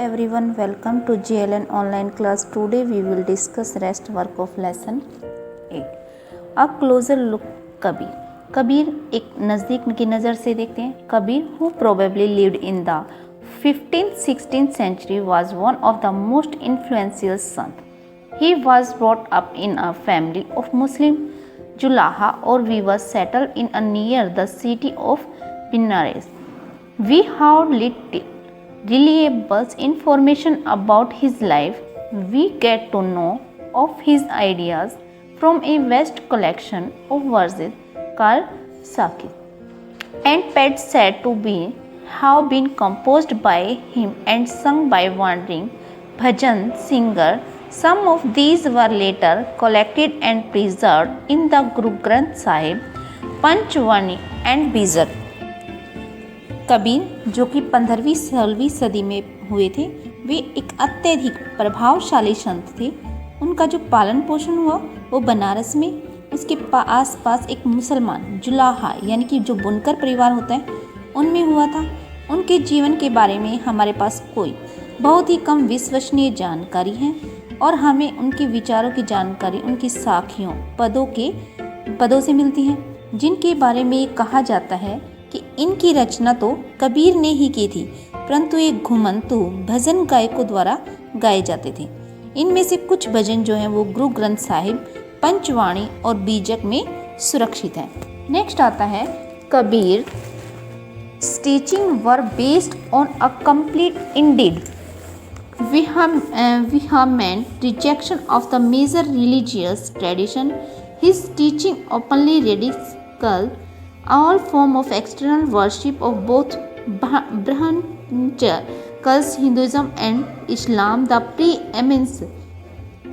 everyone, welcome to JLN online class. Today we will discuss rest work of lesson 8. A closer look Kabir. Kabir एक नज़दीक की नज़र से देखते हैं. Kabir who probably lived in the 15th-16th century was one of the most influential sons. He was brought up in a family of Muslim Julaha or weavers settled in a near the city of Benares. We have reliable information about his life. We get to know of his ideas from a vast collection of verses called Sakhi, and poets said to be have been composed by him and sung by wandering bhajan singer. Some of these were later collected and preserved in the Guru Granth Sahib, Panchwani and Bizar. Kabir जो कि 15वीं-16वीं सदी में हुए थे, वे एक अत्यधिक प्रभावशाली संत थे. उनका जो पालन पोषण हुआ वो बनारस में उसके आसपास एक मुसलमान जुलाहा यानी कि जो बुनकर परिवार होता है उनमें हुआ था. उनके जीवन के बारे में हमारे पास कोई बहुत ही कम विश्वसनीय जानकारी है और हमें उनके विचारों की जानकारी उनकी साखियों पदों से मिलती है, जिनके बारे में ये कहा जाता है कि इनकी रचना तो कबीर ने ही की थी, परंतु ये घुमंतु भजन गायकों द्वारा गाए जाते थे. इनमें से कुछ भजन जो हैं वो गुरु ग्रंथ साहिब, पंचवाणी और बीजक में सुरक्षित हैं. नेक्स्ट आता है Kabir teaching were based on a complete Indeed vehement rejection of the major religious tradition. His teaching openly ridiculed all form of external worship of both Brahmacharya cults, Hinduism and Islam, the preeminence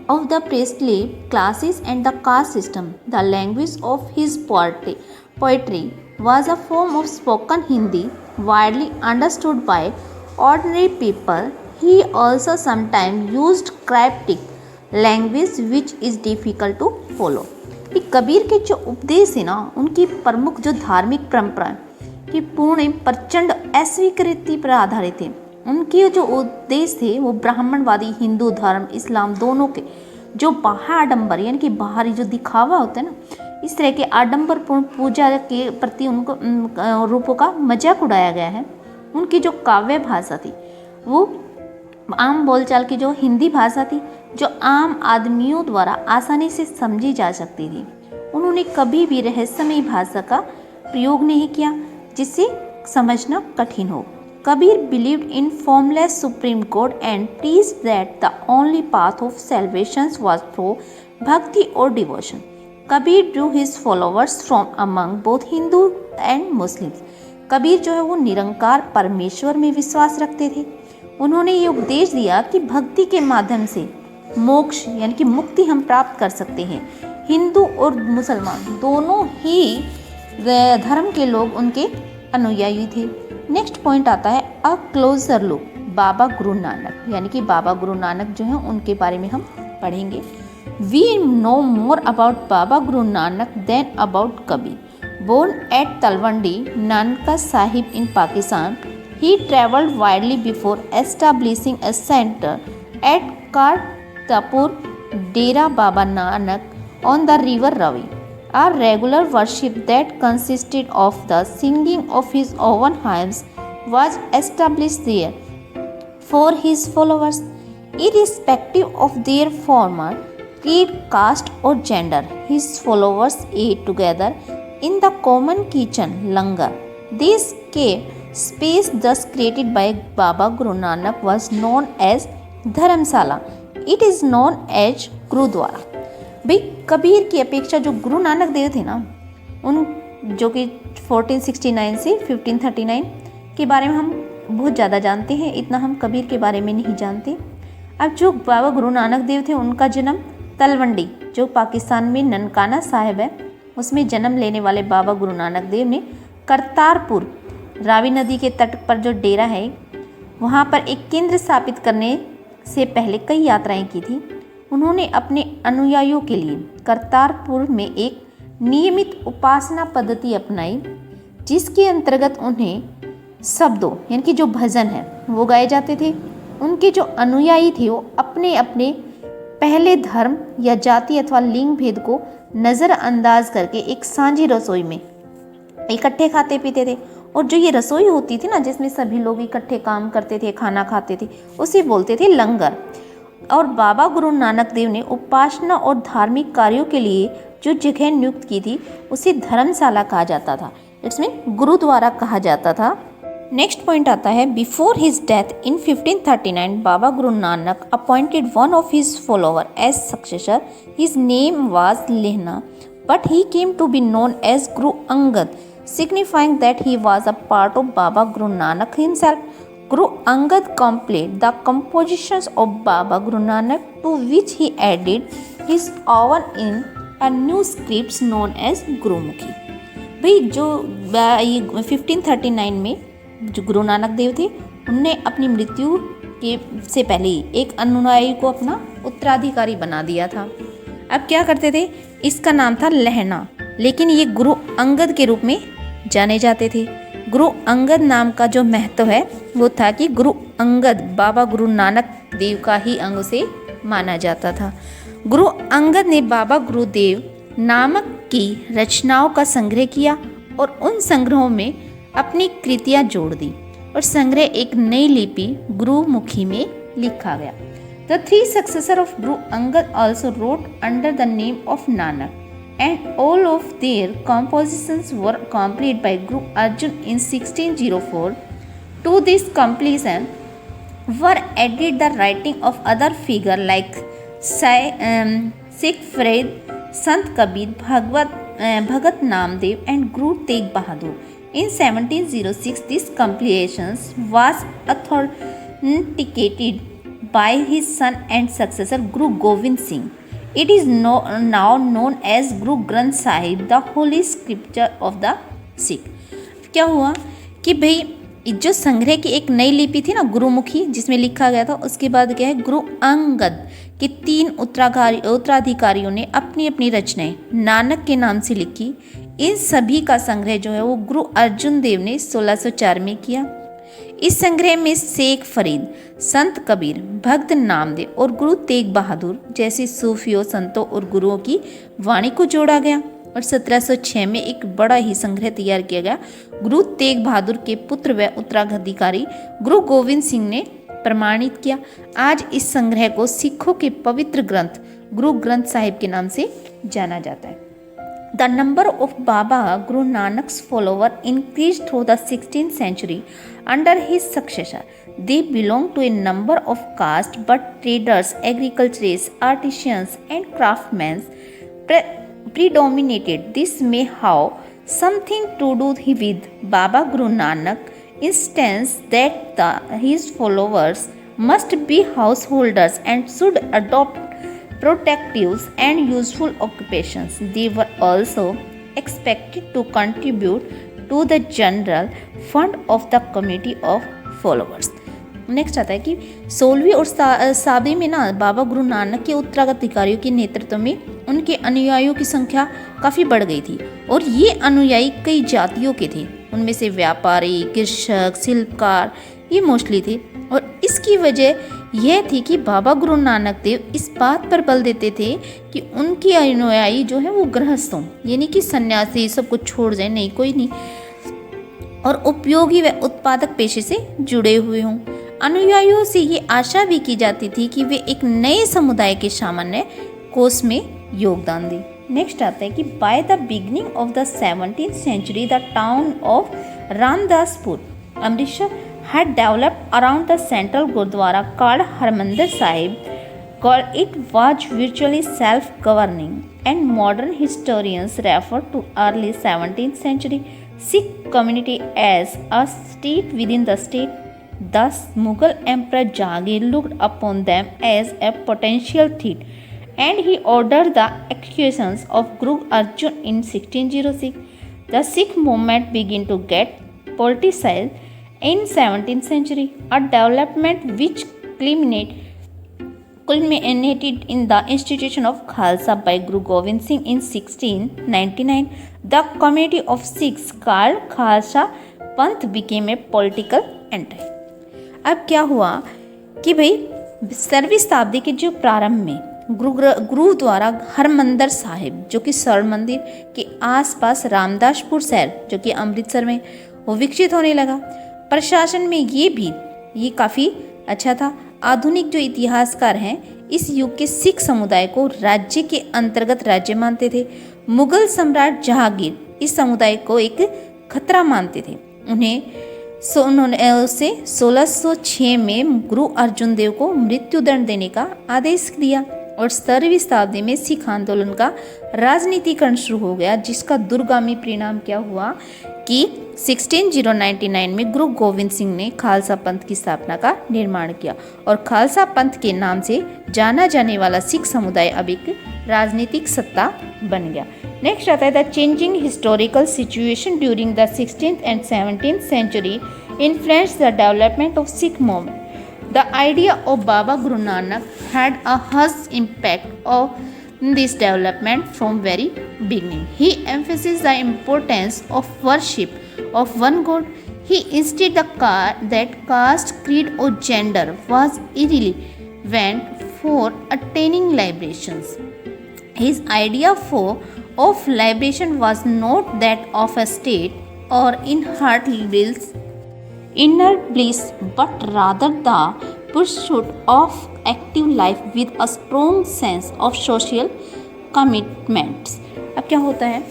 of the priestly classes and the caste system. The language of his poetry was a form of spoken Hindi widely understood by ordinary people. He also sometimes used cryptic language which is difficult to follow. Kabir के जो उपदेश है ना, उनकी प्रमुख जो धार्मिक परंपराएं कि पूर्ण प्रचंड अस्वीकृति पर आधारित थे. उनके जो उपदेश थे वो ब्राह्मणवादी, हिंदू धर्म, इस्लाम दोनों के जो बाह्य आडंबर यानी कि बाहरी जो दिखावा होता है ना, इस तरह के आडंबरपूर्ण पूजा के प्रति उनको रूपों का मजाक उड़ाया गया है. उनकी जो काव्य भाषा थी वो आम बोलचाल की जो हिंदी भाषा थी जो आम आदमियों द्वारा आसानी से समझी जा सकती थी. उन्होंने कभी भी रहस्यमयी भाषा का प्रयोग नहीं किया जिसे समझना कठिन हो. Kabir believed in formless supreme God and preached that the only path of salvation was through भक्ति और devotion. Kabir Drew his followers from among both Hindu and Muslims. Kabir जो है वो निरंकार परमेश्वर में विश्वास रखते थे. उन्होंने ये उपदेश दिया कि भक्ति के माध्यम से मोक्ष यानी कि मुक्ति हम प्राप्त कर सकते हैं. हिंदू और मुसलमान दोनों ही धर्म के लोग उनके अनुयायी थे. नेक्स्ट पॉइंट आता है अ क्लोजर लुक बाबा गुरु नानक, यानी कि बाबा गुरु नानक जो हैं उनके बारे में हम पढ़ेंगे. We know more about Baba Guru Nanak than about Kabir. Born at Talwandi Nankana Sahib in Pakistan, he travelled widely before establishing a center at Kartarpur, Dera Baba Nanak on the river Ravi. A regular worship that consisted of the singing of his own hymns was established there for his followers, irrespective of their former creed, caste or gender. His followers ate together in the common kitchen langar. This space thus created by Baba Guru Nanak was known as dharamshala. It is known as gurdwara. भाई कबीर की अपेक्षा जो गुरु नानक देव थे ना, उन जो कि 1469 से 1539 के बारे में हम बहुत ज़्यादा जानते हैं, इतना हम कबीर के बारे में नहीं जानते. अब जो बाबा गुरु नानक देव थे उनका जन्म तलवंडी जो पाकिस्तान में ननकाना साहिब है उसमें जन्म लेने वाले बाबा गुरु नानक देव ने करतारपुर रावी नदी के तट पर जो डेरा है वहाँ पर एक केंद्र स्थापित करने से पहले कई यात्राएं की थी. उन्होंने अपने अनुयायियों के लिए करतारपुर में एक नियमित उपासना पद्धति अपनाई जिसके अंतर्गत उन्हें शब्दों यानी कि जो भजन है वो गाए जाते थे. उनके जो अनुयायी थे वो अपने अपने पहले धर्म या जाति अथवा लिंग भेद को नज़रअंदाज करके एक सांझी रसोई में इकट्ठे खाते पीते थे। और जो ये रसोई होती थी ना, जिसमें सभी लोग इकट्ठे काम करते थे, खाना खाते थे, उसे बोलते थे लंगर। और बाबा गुरु नानक देव ने उपासना और धार्मिक कार्यों के लिए जो जगह नियुक्त की थी उसे धर्मशाला कहा जाता था, इसमें गुरुद्वारा कहा जाता था। नेक्स्ट पॉइंट आता है, before his death in 1539 Baba Guru Nanak appointed one of his follower as successor. His name was Lehna, but he came to be known as Guru Angad, signifying that he was a part of Baba Guru Nanak himself. Guru Angad completed the compositions of Baba Guru Nanak, to which he added his own in a new scripts known as Gurumukhi. भाई जो 1539 में जो गुरु नानक देव थे, उनने अपनी मृत्यु के से पहले ही एक अनुयायी को अपना उत्तराधिकारी बना दिया था। अब क्या करते थे, इसका नाम था लहना, लेकिन ये गुरु अंगद के रूप में जाने जाते थे। गुरु अंगद नाम का जो महत्व है वो था कि गुरु अंगद बाबा गुरु नानक देव का ही अंग से माना जाता था। गुरु अंगद ने बाबा गुरुदेव नामक की रचनाओं का संग्रह किया और उन संग्रहों में अपनी कृतियां जोड़ दी और संग्रह एक नई लिपि गुरुमुखी में लिखा गया। The three successors of Guru Angad also wrote under the name of Nanak, and all of their compositions were completed by Guru Arjan in 1604. To this completion were added the writing of other figures like Sikh Fred, Sant Kabir, Bhagat Namdev and Guru Tegh Bahadur. In 1706, this compilation was authenticated by his son and successor Guru Gobind Singh. It is now known as Guru Granth Sahib, the holy scripture of the Sikh. क्या हुआ कि भाई जो संग्रह की एक नई लिपि थी ना गुरुमुखी, जिसमें लिखा गया था, उसके बाद क्या है, गुरु अंगद के 3 उत्तराधिकारियों ने अपनी अपनी रचनाएं नानक के नाम से लिखी। इन सभी का संग्रह जो है वो गुरु अर्जुन देव ने 1604 में किया। इस संग्रह में शेख फरीद, संत कबीर, भक्त नामदेव और गुरु तेग बहादुर जैसे सूफियों, संतों और गुरुओं की वाणी को जोड़ा गया और 1706 में एक बड़ा ही संग्रह तैयार किया गया। गुरु तेग बहादुर के पुत्र व उत्तराधिकारी गुरु गोविंद सिंह ने प्रमाणित किया। आज इस संग्रह को सिखों के पवित्र ग्रंथ गुरु ग्रंथ साहिब के नाम से जाना जाता है। The number of Baba Guru Nanak's followers increased through the 16th century under his successor. They belonged to a number of castes, but traders, agriculturists, artisans, and craftsmen predominated. This may have something to do with Baba Guru Nanak instance that his followers must be householders and should adopt protectives and useful occupations. They were also expected to contribute to the general fund of the community of followers. Next आता है कि 16वीं और 7वीं में ना बाबा गुरु नानक के उत्तराधिकारियों के नेतृत्व में उनके अनुयायियों की संख्या काफ़ी बढ़ गई थी और ये अनुयायी कई जातियों के थे। उनमें से व्यापारी, कृषक, शिल्पकार ये मोस्टली थे और इसकी वजह यह थी कि बाबा गुरु नानक देव इस बात पर बल देते थे कि उनकी अनुयायी जो है वो गृहस्थ हों, यानी कि सन्यासी सब कुछ छोड़ जाए, नहीं कोई नहीं, और उपयोगी व उत्पादक पेशे से जुड़े हुए हों। अनुयायियों से ये आशा भी की जाती थी कि वे एक नए समुदाय के सामान्य कोष में योगदान दें। नेक्स्ट आता है कि by the beginning of the 17th century the town of Ramdaspur Amritsar had developed around the central Gurdwara called Harmandir Sahib. It was virtually self-governing, and modern historians refer to early 17th century Sikh community as a state within the state. Thus, Mughal Emperor Jahangir looked upon them as a potential threat, and he ordered the executions of Guru Arjan in 1606. The Sikh movement began to get politicized in 17th century, a development which culminated in the institution of Khalsa by Guru Gobind Singh in 1699. The community of Sikhs called Khalsa Panth became a political entity. अब क्या हुआ कि भाई 17वीं शताब्दी के जो प्रारंभ में गुरु द्वारा हरमंदिर साहिब जो कि स्वर्ण मंदिर के आसपास रामदासपुर शहर जो कि अमृतसर में वो विकसित होने लगा। प्रशासन में ये काफ़ी अच्छा था। आधुनिक जो इतिहासकार हैं इस युग के सिख समुदाय को राज्य के अंतर्गत राज्य मानते थे। मुगल सम्राट जहांगीर इस समुदाय को एक खतरा मानते थे। उन्होंने उसे 1606 में गुरु अर्जुन देव को मृत्युदंड देने का आदेश दिया और 17वीं शताब्दी में सिख आंदोलन का राजनीतिकरण शुरू हो गया, जिसका दूरगामी परिणाम क्या हुआ कि 1699 में गुरु गोविंद सिंह ने खालसा पंथ की स्थापना का निर्माण किया और खालसा पंथ के नाम से जाना जाने वाला सिख समुदाय अब एक राजनीतिक सत्ता बन गया। नेक्स्ट आता है the changing historical situation during the 16th and 17th century influenced the development of Sikh movement. The idea of Baba Guru Nanak had a huge impact on this development from very beginning. He emphasized the importance of worship of one God. He insisted that caste, creed or gender was irrelevant for attaining liberations. His idea of liberation was not that of a state or inner bliss, but rather the pursuit of active life with a strong sense of social commitments. अब क्या होता है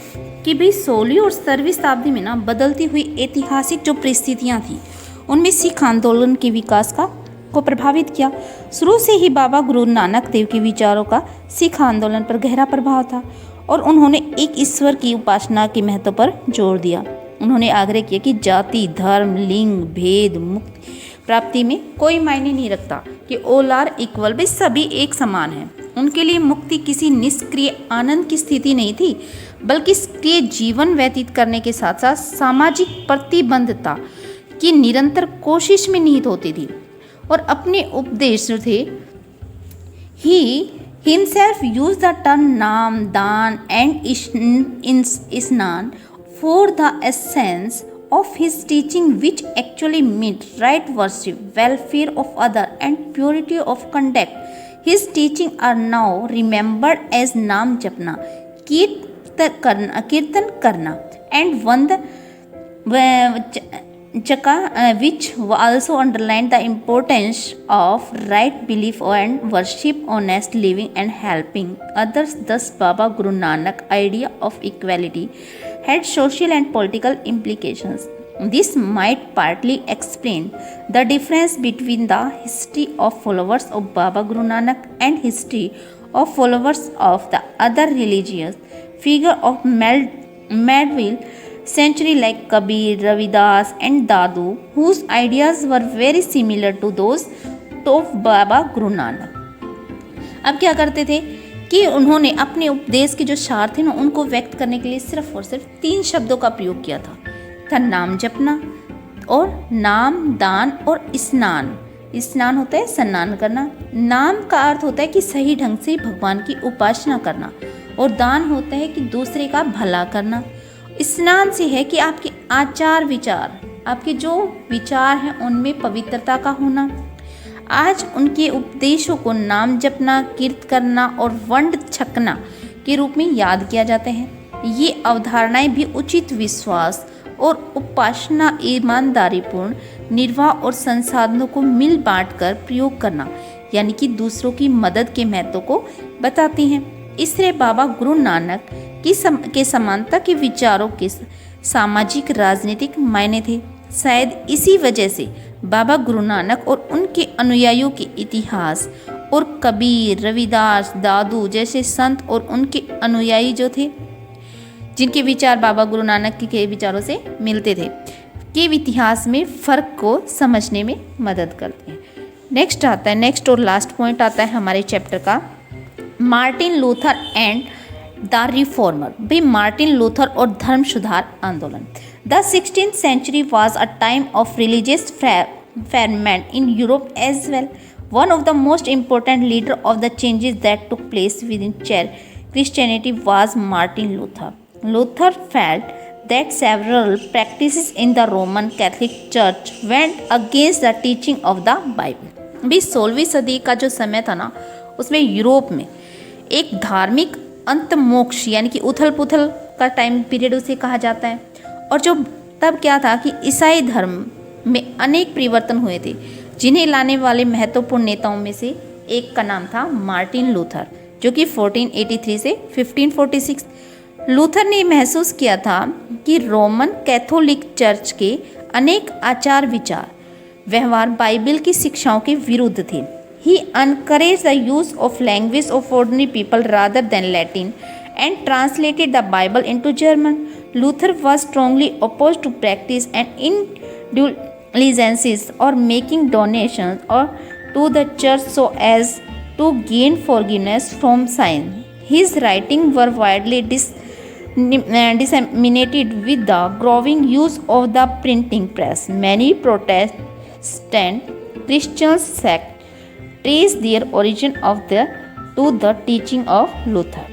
कि भाई 16वीं और 17वीं शताब्दी में ना बदलती हुई ऐतिहासिक जो परिस्थितियाँ थी उनमें सिख आंदोलन के विकास को प्रभावित किया। शुरू से ही बाबा गुरु नानक देव के विचारों का सिख आंदोलन पर गहरा प्रभाव था और उन्होंने एक ईश्वर की उपासना के महत्व पर जोर दिया। उन्होंने आग्रह किया कि जाति, धर्म, लिंग, भेद, मुक्ति प्राप्ति में कोई मायने नहीं रखता कि ऑल आर इक्वल, भाई सभी एक समान हैं। उनके लिए मुक्ति किसी निष्क्रिय आनंद की स्थिति नहीं थी, बल्कि सक्रिय जीवन व्यतीत करने के साथ साथ सामाजिक प्रतिबद्धता की निरंतर कोशिश में निहित होती थी। और अपने उपदेश जो थे ही himself used the term नाम, दान and isnan for the essence of his teaching, which actually meant right worship, welfare of other and purity of conduct. His teaching are now remembered as नाम जपना, कीर्तन करना and one which also underlined the importance of right belief and worship, honest living and helping others. Thus Baba Guru Nanak idea of equality had social and political implications. This might partly explain the difference between the history of followers of Baba Guru Nanak and history of followers of the other religious figure of medieval century like Kabir, Ravidas and Dadu, whose ideas were very similar to those of Baba Guru Nanak. अब क्या करते थे कि उन्होंने अपने उपदेश के जो सार थे ना उनको व्यक्त करने के लिए सिर्फ और सिर्फ 3 शब्दों का प्रयोग किया था नाम जपना और नाम, दान और स्नान। स्नान होता है स्नान करना, नाम का अर्थ होता है कि सही ढंग से भगवान की उपासना करना और दान होता है कि दूसरे का भला करना। स्नान से है कि आपके आचार विचार, आपके जो विचार हैं उनमें पवित्रता का होना। आज उनके उपदेशों को नाम जपना, कीर्त करना और वंड छकना के रूप में याद किया जाता है। ये अवधारणाएं भी उचित विश्वास और उपासना, ईमानदारीपूर्ण निर्वाह और संसाधनों को मिल बांट कर प्रयोग करना यानी कि दूसरों की मदद के महत्व को बताती हैं। इससे बाबा गुरु नानक के समानता के विचारों के सामाजिक राजनीतिक मायने थे। शायद इसी वजह से बाबा गुरु नानक और उनके अनुयायियों के इतिहास और कबीर, रविदास, दादू जैसे संत और उनके अनुयायी जो थे जिनके विचार बाबा गुरु नानक के विचारों से मिलते थे के इतिहास में फ़र्क को समझने में मदद करते हैं। नेक्स्ट और लास्ट पॉइंट आता है हमारे चैप्टर का Martin Luther and the reformer. भाई मार्टिन लूथर और धर्म सुधार आंदोलन। The 16th century was a time of religious ferment in Europe as well. One of the most important leader of the changes that took place within Christianity was Martin Luther. Luther felt that several practices in the Roman Catholic Church went against the teaching of the Bible. भी 16वीं सदी का जो समय था ना, उसमें Europe में एक धार्मिक अंत मोक्ष यानी कि उथल पुथल का टाइम पीरियड उसे कहा जाता है। और जो तब क्या था कि ईसाई धर्म में अनेक परिवर्तन हुए थे, जिन्हें लाने वाले महत्वपूर्ण नेताओं में से एक का नाम था मार्टिन लूथर, जो कि 1483 से 1546। लूथर ने महसूस किया था कि रोमन कैथोलिक चर्च के अनेक आचार विचार व्यवहार बाइबल की शिक्षाओं के विरुद्ध थे। He encouraged the use of language of ordinary people rather than Latin and translated the Bible into German. Luther was strongly opposed to practice and indulgences or making donations or to the church so as to gain forgiveness from sin. His writings were widely disseminated with the growing use of the printing press. Many Protestant Christians sect trace their origin to the teaching of Luther.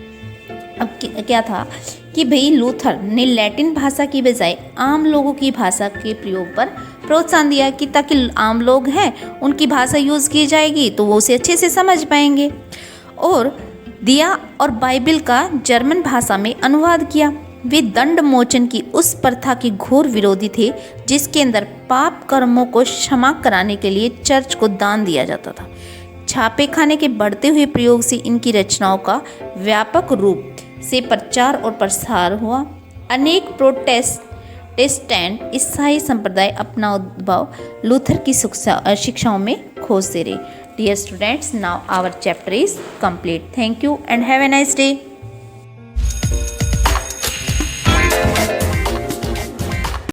अब क्या था कि भाई Luther ने Latin भाषा की बजाय आम लोगों की भाषा के प्रयोग पर प्रोत्साहन दिया कि ताकि आम लोग हैं उनकी भाषा यूज़ की जाएगी तो वो उसे अच्छे से समझ पाएंगे, और दिया और बाइबल का जर्मन भाषा में अनुवाद किया। वे दंड मोचन की उस प्रथा के घोर विरोधी थे जिसके अंदर पाप कर्मों को क्षमा कराने के लिए चर्च को दान दिया जाता था। छापे खाने के बढ़ते हुए प्रयोग से इनकी रचनाओं का व्यापक रूप से प्रचार और प्रसार हुआ। अनेक प्रोटेस्टेंट ईसाई संप्रदाय अपना उद्भव लूथर की शिक्षाओं में खोजते रहे। Dear students, now our chapter is complete. Thank you and have a nice day.